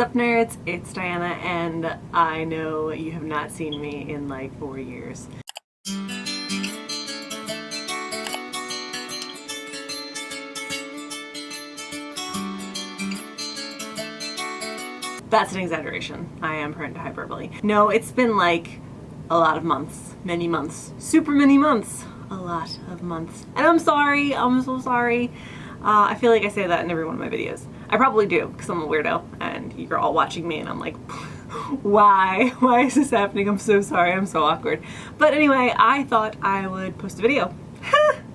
Sup nerds, it's Diana, and I know you have not seen me in like 4 years. That's an exaggeration. I am prone to hyperbole. No, it's been like a lot of months. Many months. Super many months. A lot of months. And I'm sorry. I'm so sorry. I feel like I say that in every one of my videos. I probably do, because I'm a weirdo, and you're all watching me, and I'm like, why? Why is this happening? I'm so sorry. I'm so awkward. But anyway, I thought I would post a video.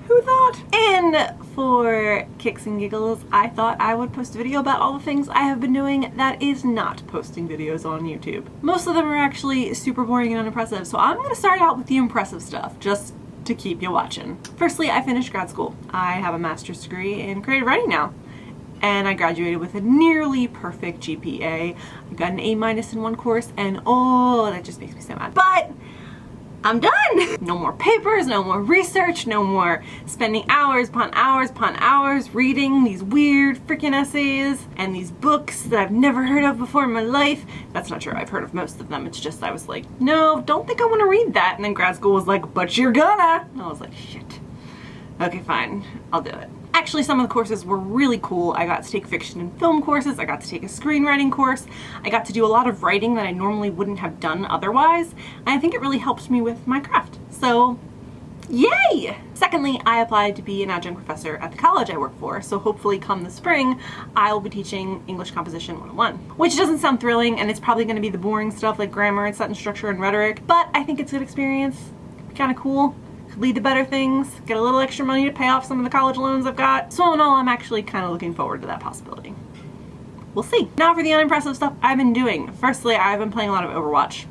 Who thought? And for kicks and giggles, I thought I would post a video about all the things I have been doing that is not posting videos on YouTube. Most of them are actually super boring and unimpressive, so I'm gonna start out with the impressive stuff, just to keep you watching. Firstly, I finished grad school. I have a master's degree in creative writing now. And I graduated with a nearly perfect GPA. I got an A- in one course, and oh, that just makes me so mad. But I'm done! No more papers, no more research, no more spending hours upon hours upon hours reading these weird freaking essays and these books that I've never heard of before in my life. That's not true, I've heard of most of them. It's just I was like, no, don't think I want to read that. And then grad school was like, but you're gonna! And I was like, shit. Okay, fine, I'll do it. Actually, some of the courses were really cool. I got to take fiction and film courses, I got to take a screenwriting course, I got to do a lot of writing that I normally wouldn't have done otherwise, and I think it really helped me with my craft. So, yay! Secondly, I applied to be an adjunct professor at the college I work for, so hopefully come the spring, I will be teaching English Composition 101. Which doesn't sound thrilling, and it's probably going to be the boring stuff like grammar and sentence structure and rhetoric, but I think it's a good experience. Kind of cool. Lead to better things, get a little extra money to pay off some of the college loans I've got. So in all, I'm actually kind of looking forward to that possibility. We'll see. Now for the unimpressive stuff I've been doing. Firstly, I've been playing a lot of Overwatch.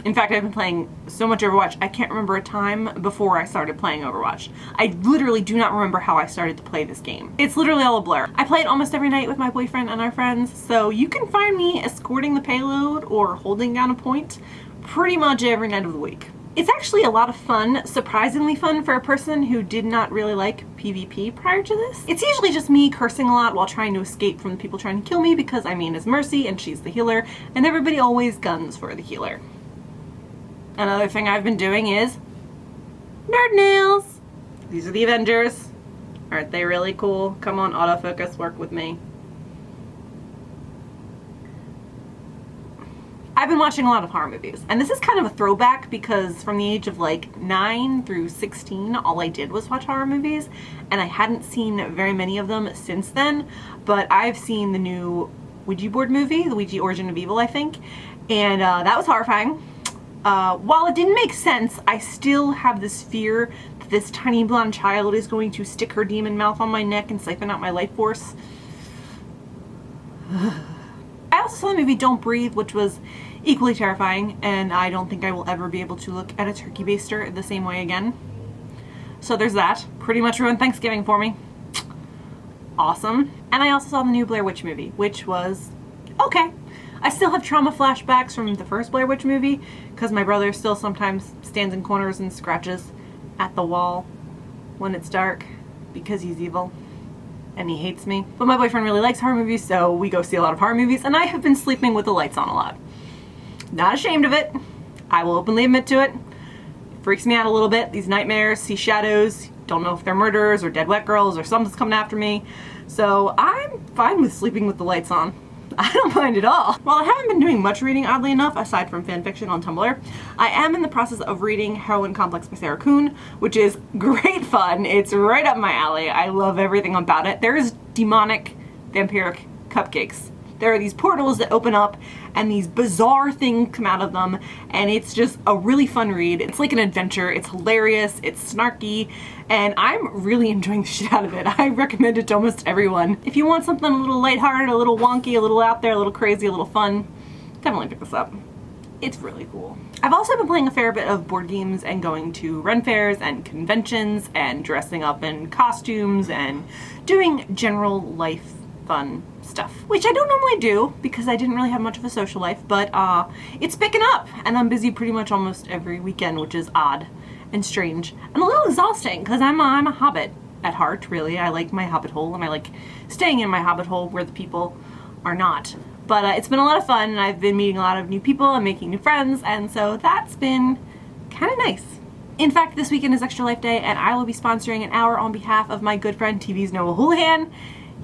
In fact, I've been playing so much Overwatch, I can't remember a time before I started playing Overwatch. I literally do not remember how I started to play this game. It's literally all a blur. I play it almost every night with my boyfriend and our friends, so you can find me escorting the payload or holding down a point pretty much every night of the week. It's actually a lot of fun, surprisingly fun for a person who did not really like PvP prior to this. It's usually just me cursing a lot while trying to escape from the people trying to kill me because I'm is Mercy and she's the healer, and everybody always guns for the healer. Another thing I've been doing is nerd nails. These are the Avengers. Aren't they really cool? Come on, autofocus, work with me. I've been watching a lot of horror movies, and this is kind of a throwback because from the age of like 9 through 16, all I did was watch horror movies, and I hadn't seen very many of them since then, but I've seen the new Ouija board movie, the Ouija Origin of Evil, I think, and that was horrifying. While it didn't make sense, I still have this fear that this tiny blonde child is going to stick her demon mouth on my neck and siphon out my life force. I also saw the movie Don't Breathe, which was equally terrifying, and I don't think I will ever be able to look at a turkey baster the same way again. So there's that. Pretty much ruined Thanksgiving for me. Awesome. And I also saw the new Blair Witch movie, which was okay. I still have trauma flashbacks from the first Blair Witch movie, because my brother still sometimes stands in corners and scratches at the wall when it's dark, because he's evil. And he hates me. But my boyfriend really likes horror movies, so we go see a lot of horror movies, and I have been sleeping with the lights on a lot. Not ashamed of it. I will openly admit to it. It freaks me out a little bit. These nightmares, see shadows, don't know if they're murderers or dead wet girls or something's coming after me. So I'm fine with sleeping with the lights on. I don't mind at all. While I haven't been doing much reading, oddly enough, aside from fanfiction on Tumblr, I am in the process of reading Heroine Complex by Sarah Kuhn, which is great fun. It's right up my alley. I love everything about it. There's demonic, vampiric cupcakes. There are these portals that open up and these bizarre things come out of them, and it's just a really fun read. It's like an adventure, it's hilarious, it's snarky, and I'm really enjoying the shit out of it. I recommend it to almost everyone. If you want something a little lighthearted, a little wonky, a little out there, a little crazy, a little fun, definitely pick this up. It's really cool. I've also been playing a fair bit of board games and going to Ren fairs and conventions and dressing up in costumes and doing general life fun stuff, which I don't normally do because I didn't really have much of a social life, but it's picking up, and I'm busy pretty much almost every weekend, which is odd and strange and a little exhausting because I'm a hobbit at heart, really. I like my hobbit hole, and I like staying in my hobbit hole where the people are not. But it's been a lot of fun, and I've been meeting a lot of new people and making new friends, and so that's been kind of nice. In fact, this weekend is Extra Life Day, and I will be sponsoring an hour on behalf of my good friend TV's Noah Houlihan.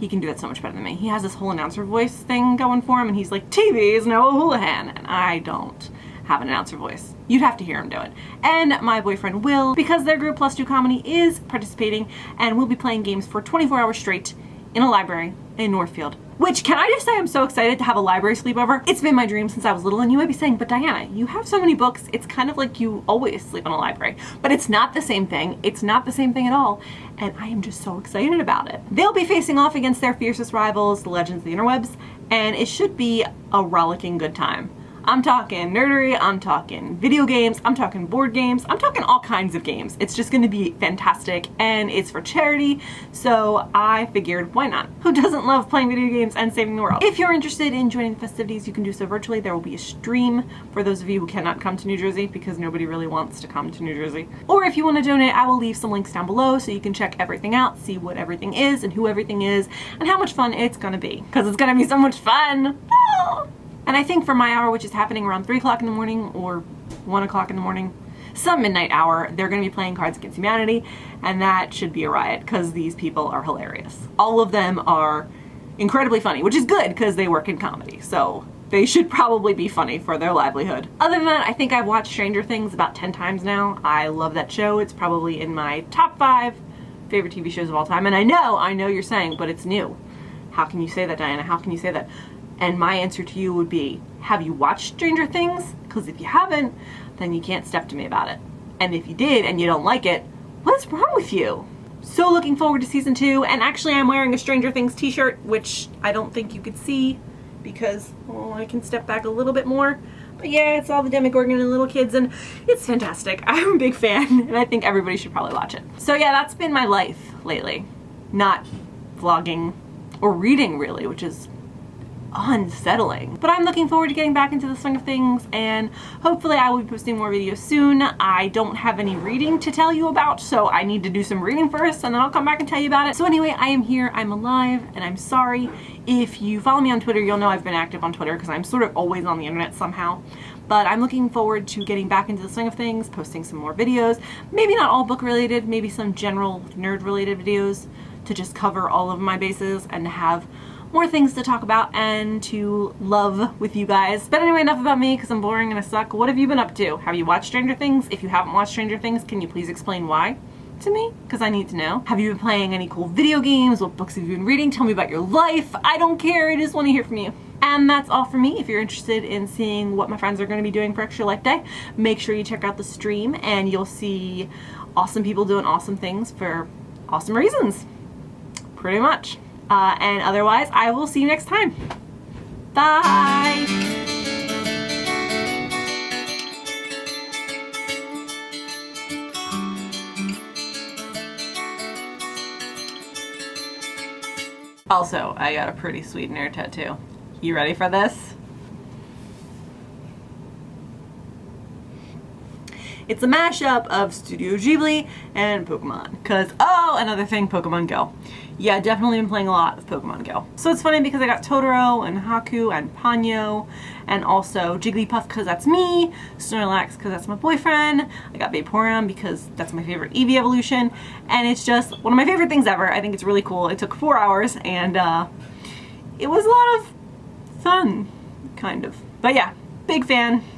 He can do that so much better than me. He has this whole announcer voice thing going for him, and he's like, TV's Noah Houlihan, and I don't have an announcer voice. You'd have to hear him do it. And my boyfriend Will, because their group Plus 2 Comedy is participating, and we'll be playing games for 24 hours straight in a library in Northfield. Which, can I just say I'm so excited to have a library sleepover? It's been my dream since I was little, and you might be saying, but Diana, you have so many books, it's kind of like you always sleep in a library. But it's not the same thing. It's not the same thing at all, and I am just so excited about it. They'll be facing off against their fiercest rivals, the legends of the interwebs, and it should be a rollicking good time. I'm talking nerdery, I'm talking video games, I'm talking board games, I'm talking all kinds of games. It's just gonna be fantastic, and it's for charity, so I figured, why not? Who doesn't love playing video games and saving the world? If you're interested in joining the festivities, you can do so virtually. There will be a stream for those of you who cannot come to New Jersey, because nobody really wants to come to New Jersey. Or if you want to donate, I will leave some links down below so you can check everything out, see what everything is and who everything is, and how much fun it's gonna be, because it's gonna be so much fun. Oh! And I think for my hour, which is happening around 3 o'clock in the morning or 1 o'clock in the morning, some midnight hour, they're going to be playing Cards Against Humanity, and that should be a riot because these people are hilarious. All of them are incredibly funny, which is good because they work in comedy, so they should probably be funny for their livelihood. Other than that, I think I've watched Stranger Things about 10 times now. I love that show. It's probably in my top 5 favorite TV shows of all time, and I know you're saying, but it's new. How can you say that, Diana? How can you say that? And my answer to you would be, have you watched Stranger Things? Because if you haven't, then you can't step to me about it. And if you did and you don't like it, what's wrong with you? So looking forward to season 2, and actually I'm wearing a Stranger Things t-shirt, which I don't think you could see because, oh, I can step back a little bit more. But yeah, it's all the Demogorgon and little kids, and it's fantastic. I'm a big fan, and I think everybody should probably watch it. So yeah, that's been my life lately. Not vlogging or reading really, which is unsettling. But I'm looking forward to getting back into the swing of things, and hopefully I will be posting more videos soon. I don't have any reading to tell you about, so I need to do some reading first, and then I'll come back and tell you about it. So anyway, I am here, I'm alive, and I'm sorry. If you follow me on Twitter, you'll know I've been active on Twitter because I'm sort of always on the internet somehow. But I'm looking forward to getting back into the swing of things, posting some more videos. Maybe not all book related, maybe some general nerd related videos to just cover all of my bases and to have more things to talk about and to love with you guys. But anyway, enough about me because I'm boring and I suck. What have you been up to? Have you watched Stranger Things? If you haven't watched Stranger Things, can you please explain why to me? Because I need to know. Have you been playing any cool video games? What books have you been reading? Tell me about your life. I don't care. I just want to hear from you. And that's all for me. If you're interested in seeing what my friends are going to be doing for Extra Life Day, make sure you check out the stream and you'll see awesome people doing awesome things for awesome reasons. Pretty much. And otherwise, I will see you next time. Bye! Also, I got a pretty sweet nerd tattoo. You ready for this? It's a mashup of Studio Ghibli and Pokemon. Cause, oh, another thing, Pokemon Go. Yeah, definitely been playing a lot of Pokemon Go. So it's funny because I got Totoro and Haku and Ponyo, and also Jigglypuff because that's me, Snorlax because that's my boyfriend, I got Vaporeon because that's my favorite Eevee evolution, and it's just one of my favorite things ever. I think it's really cool. It took 4 hours, and it was a lot of fun, kind of. But yeah, big fan.